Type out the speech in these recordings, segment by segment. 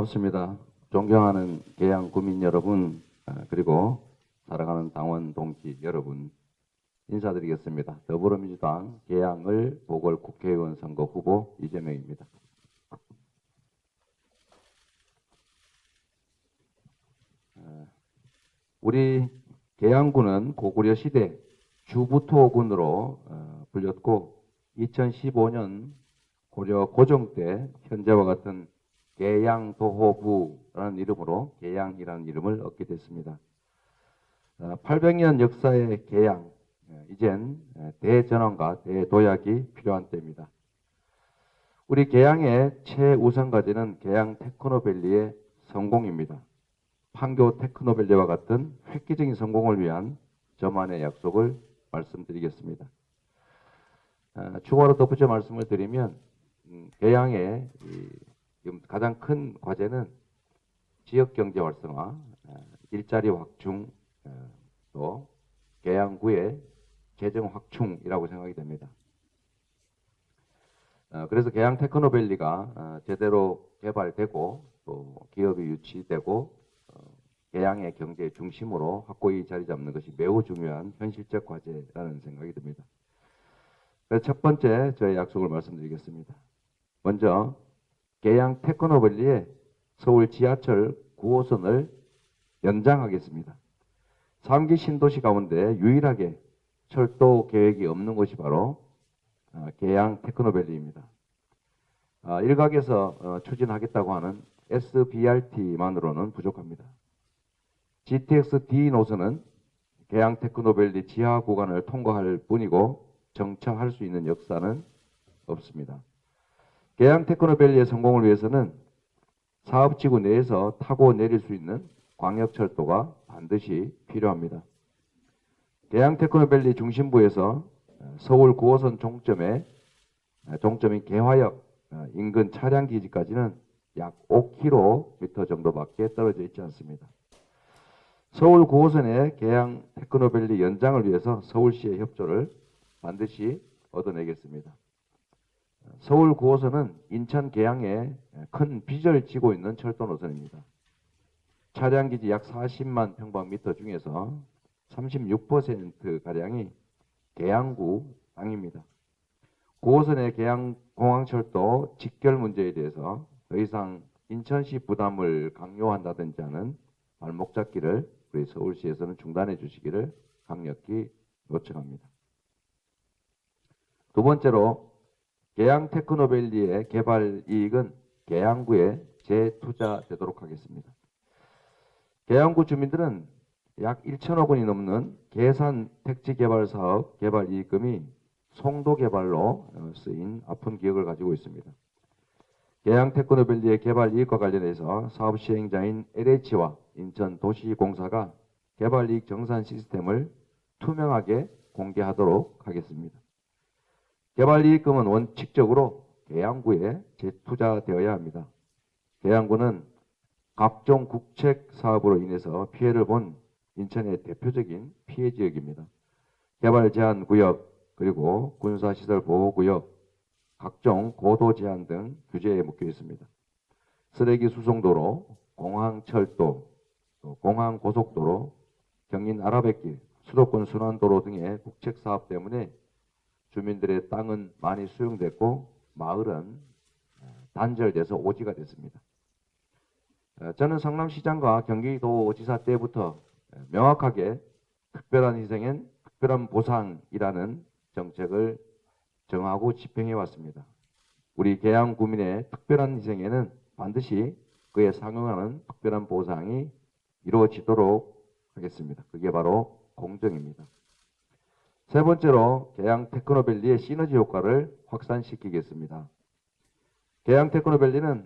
반갑습니다. 존경하는 계양 구민 여러분, 그리고 사랑하는 당원 동지 여러분, 인사드리겠습니다. 더불어민주당 계양을 보궐국회의원 선거 후보 이재명입니다. 우리 계양군은 고구려 시대 주부토군으로 불렸고 2015년 고려 고종 때 현재와 같은 계양도호부라는 이름으로 계양이라는 이름을 얻게 됐습니다. 800년 역사의 계양, 이젠 대전환과 대도약이 필요한 때입니다. 우리 계양의 최우선 과제는 계양 테크노밸리의 성공입니다. 판교 테크노밸리와 같은 획기적인 성공을 위한 저만의 약속을 말씀드리겠습니다. 추가로 덧붙여 말씀을 드리면 계양의 가장 큰 과제는 지역경제 활성화, 일자리 확충, 또 계양구의 재정 확충이라고 생각이 됩니다. 그래서 계양 테크노밸리가 제대로 개발되고 또 기업이 유치되고 계양의 경제 중심으로 확고히 자리 잡는 것이 매우 중요한 현실적 과제라는 생각이 듭니다. 그래서 첫 번째 저의 약속을 말씀드리겠습니다. 먼저 계양 테크노밸리의 서울 지하철 9호선을 연장하겠습니다. 3기 신도시 가운데 유일하게 철도 계획이 없는 곳이 바로 계양 테크노밸리입니다. 일각에서 추진하겠다고 하는 SBRT만으로는 부족합니다. GTX-D 노선은 계양 테크노밸리 지하 구간을 통과할 뿐이고 정차할 수 있는 역사는 없습니다. 계양 테크노밸리의 성공을 위해서는 사업지구 내에서 타고 내릴 수 있는 광역철도가 반드시 필요합니다. 계양 테크노밸리 중심부에서 서울 9호선 종점인 개화역 인근 차량기지까지는 약 5km 정도밖에 떨어져 있지 않습니다. 서울 9호선의 계양 테크노밸리 연장을 위해서 서울시의 협조를 반드시 얻어내겠습니다. 서울 9호선은 인천 계양에 큰 빚을 지고 있는 철도 노선입니다. 차량기지 약 40만 평방미터 중에서 36%가량이 계양구 땅입니다. 9호선의 계양공항철도 직결 문제에 대해서 더 이상 인천시 부담을 강요한다든지 하는 발목 잡기를 우리 서울시에서는 중단해 주시기를 강력히 요청합니다. 두 번째로 계양 테크노밸리의 개발 이익은 계양구에 재투자되도록 하겠습니다. 계양구 주민들은 약 1천억 원이 넘는 계산 택지 개발 사업 개발 이익금이 송도 개발로 쓰인 아픈 기억을 가지고 있습니다. 계양 테크노밸리의 개발 이익과 관련해서 사업 시행자인 LH와 인천도시공사가 개발 이익 정산 시스템을 투명하게 공개하도록 하겠습니다. 개발 이익금은 원칙적으로 계양구에 재투자되어야 합니다. 계양구는 각종 국책 사업으로 인해서 피해를 본 인천의 대표적인 피해 지역입니다. 개발 제한 구역 그리고 군사시설 보호구역, 각종 고도 제한 등 규제에 묶여 있습니다. 쓰레기 수송도로, 공항철도, 공항고속도로, 경인 아라뱃길, 수도권 순환도로 등의 국책 사업 때문에 주민들의 땅은 많이 수용됐고 마을은 단절돼서 오지가 됐습니다. 저는 성남시장과 경기도지사 때부터 명확하게 특별한 희생엔 특별한 보상이라는 정책을 정하고 집행해 왔습니다. 우리 계양 구민의 특별한 희생에는 반드시 그에 상응하는 특별한 보상이 이루어지도록 하겠습니다. 그게 바로 공정입니다. 세 번째로 계양 테크노밸리의 시너지 효과를 확산시키겠습니다. 계양 테크노밸리는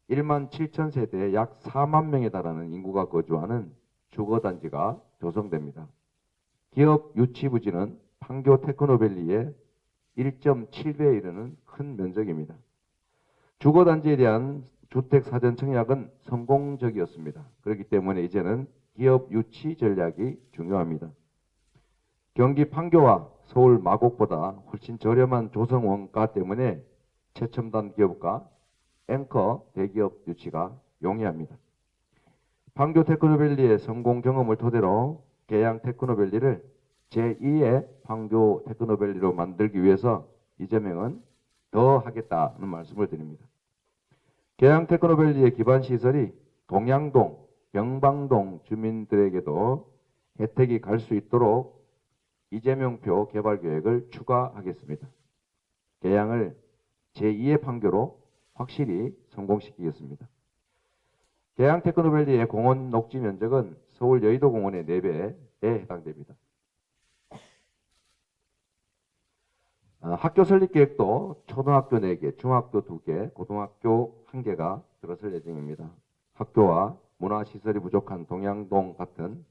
1만 7천 세대에 약 4만 명에 달하는 인구가 거주하는 주거단지가 조성됩니다. 기업 유치 부지는 판교 테크노밸리의 1.7배에 이르는 큰 면적입니다. 주거단지에 대한 주택 사전 청약은 성공적이었습니다. 그렇기 때문에 이제는 기업 유치 전략이 중요합니다. 경기 판교와 서울 마곡보다 훨씬 저렴한 조성 원가 때문에 최첨단 기업과 앵커 대기업 유치가 용이합니다. 판교 테크노밸리의 성공 경험을 토대로 계양 테크노밸리를 제2의 판교 테크노밸리로 만들기 위해서 이재명은 더 하겠다는 말씀을 드립니다. 계양 테크노밸리의 기반 시설이 동양동, 영방동 주민들에게도 혜택이 갈 수 있도록 이재명표 개발 계획을 추가하겠습니다. 계양을 제2의 판교로 확실히 성공시키겠습니다. 계양 테크노밸리의 공원 녹지 면적은 서울 여의도 공원의 4배에 해당됩니다. 학교 설립 계획도 초등학교 4개, 중학교 2개, 고등학교 1개가 들어설 예정입니다. 학교와 문화시설이 부족한 동양동 같은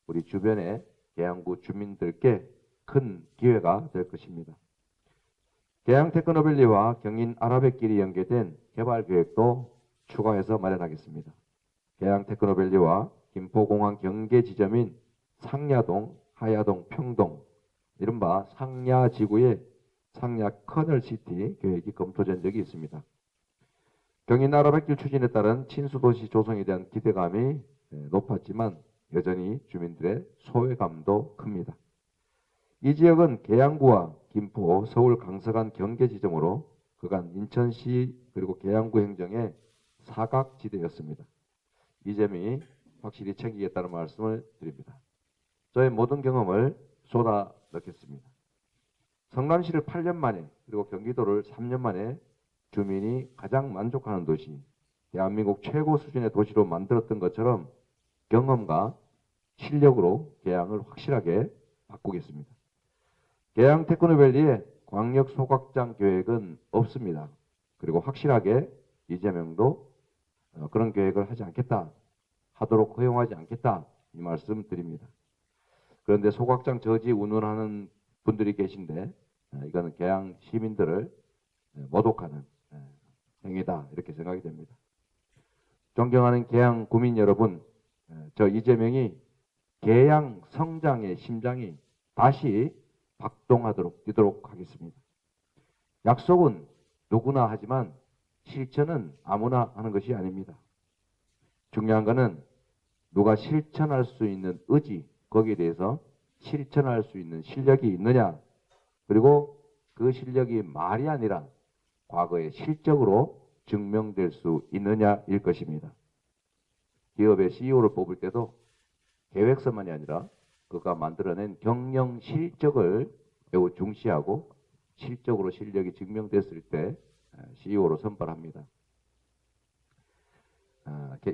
우리 주변의 계양구 주민들께 큰 기회가 될 것입니다. 계양 테크노밸리와 경인 아라뱃길이 연계된 개발 계획도 추가해서 마련하겠습니다. 계양 테크노밸리와 김포공항 경계 지점인 상야동, 하야동, 평동, 이른바 상야지구의 상야 커널시티 계획이 검토된 적이 있습니다. 경인 아라뱃길 추진에 따른 친수도시 조성에 대한 기대감이 높았지만 여전히 주민들의 소외감도 큽니다. 이 지역은 계양구와 김포, 서울 강서간 경계 지점으로 그간 인천시 그리고 계양구 행정의 사각지대였습니다. 이 점이 확실히 챙기겠다는 말씀을 드립니다. 저의 모든 경험을 쏟아 넣겠습니다. 성남시를 8년 만에 그리고 경기도를 3년 만에 주민이 가장 만족하는 도시, 대한민국 최고 수준의 도시로 만들었던 것처럼 경험과 실력으로 계양을 확실하게 바꾸겠습니다. 계양 테크노밸리에 광역 소각장 계획은 없습니다. 그리고 확실하게 이재명도 그런 계획을 하지 않겠다, 하도록 허용하지 않겠다, 이 말씀 드립니다. 그런데 소각장 저지 운운하는 분들이 계신데 이거는 계양 시민들을 모독하는 행위다, 이렇게 생각이 됩니다. 존경하는 계양 구민 여러분, 저 이재명이 계양 성장의 심장이 다시 박동하도록 뛰도록 하겠습니다. 약속은 누구나 하지만 실천은 아무나 하는 것이 아닙니다. 중요한 것은 누가 실천할 수 있는 의지, 거기에 대해서 실천할 수 있는 실력이 있느냐, 그리고 그 실력이 말이 아니라 과거의 실적으로 증명될 수 있느냐일 것입니다. 기업의 CEO를 뽑을 때도 계획서만이 아니라 그가 만들어낸 경영 실적을 매우 중시하고 실적으로 실력이 증명됐을 때 CEO로 선발합니다.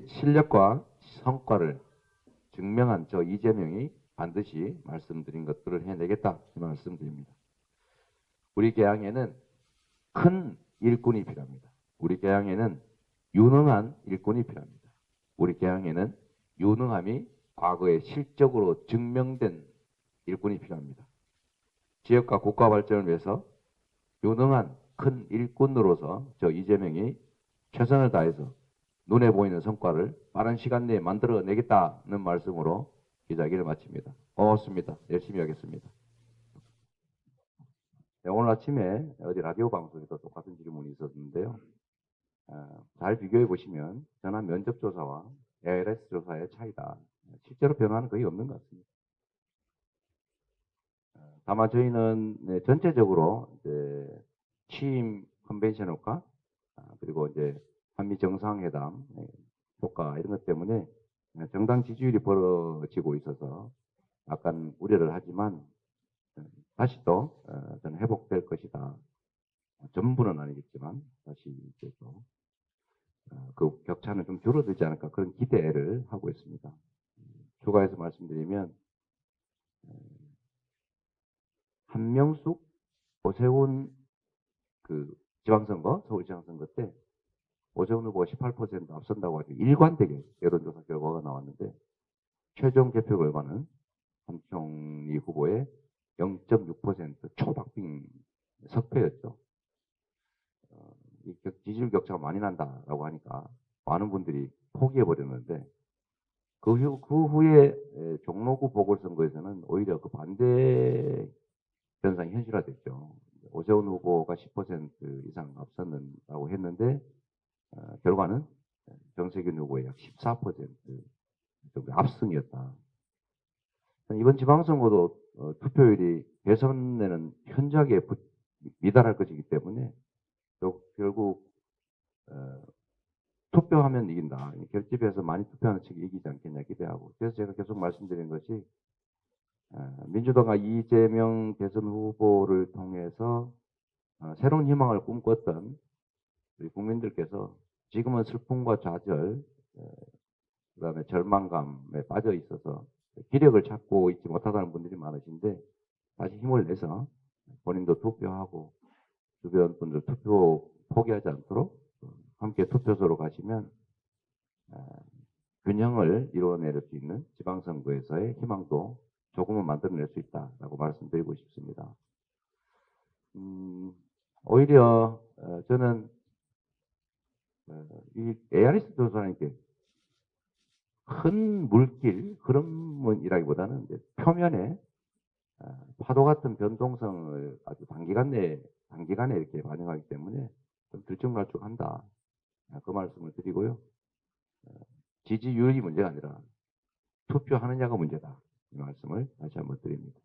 실력과 성과를 증명한 저 이재명이 반드시 말씀드린 것들을 해내겠다, 이 말씀드립니다. 우리 계양에는 큰 일꾼이 필요합니다. 우리 계양에는 유능한 일꾼이 필요합니다. 우리 계양에는 유능함이 과거의 실적으로 증명된 일꾼이 필요합니다. 지역과 국가 발전을 위해서 유능한 큰 일꾼으로서 저 이재명이 최선을 다해서 눈에 보이는 성과를 빠른 시간 내에 만들어내겠다는 말씀으로 기자회견을 마칩니다. 고맙습니다. 열심히 하겠습니다. 네, 오늘 아침에 어디 라디오 방송에서 똑같은 질문이 있었는데요. 잘 비교해 보시면 전화 면접 조사와 ALS 조사의 차이다. 실제로 변화는 거의 없는 것 같습니다. 다만 저희는 전체적으로 이제 취임 컨벤션 효과, 그리고 이제 한미 정상회담 효과 이런 것 때문에 정당 지지율이 벌어지고 있어서 약간 우려를 하지만 다시 또 저는 회복될 것이다. 전부는 아니겠지만 다시 이제 또 그 격차는 좀 줄어들지 않을까, 그런 기대를 하고 있습니다. 추가해서 말씀드리면 한명숙, 오세훈 그 지방선거, 서울지방선거 때 오세훈 후보가 18% 앞선다고 하죠. 일관되게 여론조사 결과가 나왔는데 최종 개표 결과는 한총리 후보의 0.6% 초박빙 석패였죠. 이 지지율 격차가 많이 난다라고 하니까 많은 분들이 포기해버렸는데 그 후에 종로구 보궐선거에서는 오히려 그 반대 현상이 현실화됐죠. 오세훈 후보가 10% 이상 앞섰다고 했는데 결과는 정세균 후보의 약 14% 정도 압승이었다. 이번 지방선거도 투표율이 대선에는 현저하게 미달할 것이기 때문에 결국 투표하면 이긴다. 결집해서 많이 투표하는 측이 이기지 않겠냐 기대하고. 그래서 제가 계속 말씀드린 것이 민주당과 이재명 대선 후보를 통해서 새로운 희망을 꿈꿨던 우리 국민들께서 지금은 슬픔과 좌절, 그다음에 절망감에 빠져 있어서 기력을 찾고 있지 못하다는 분들이 많으신데 다시 힘을 내서 본인도 투표하고 주변 분들 투표 포기하지 않도록 함께 투표소로 가시면 균형을 이루어낼 수 있는 지방선거에서의 희망도 조금은 만들어낼 수 있다라고 말씀드리고 싶습니다. 오히려 저는 이 ARS 조사라는 게 큰 물길, 흐름이라기보다는 이제 표면에 파도 같은 변동성을 아주 단기간에 이렇게 반영하기 때문에 좀 들쭉날쭉한다. 그 말씀을 드리고요. 지지율이 문제가 아니라 투표하느냐가 문제다. 이 말씀을 다시 한번 드립니다.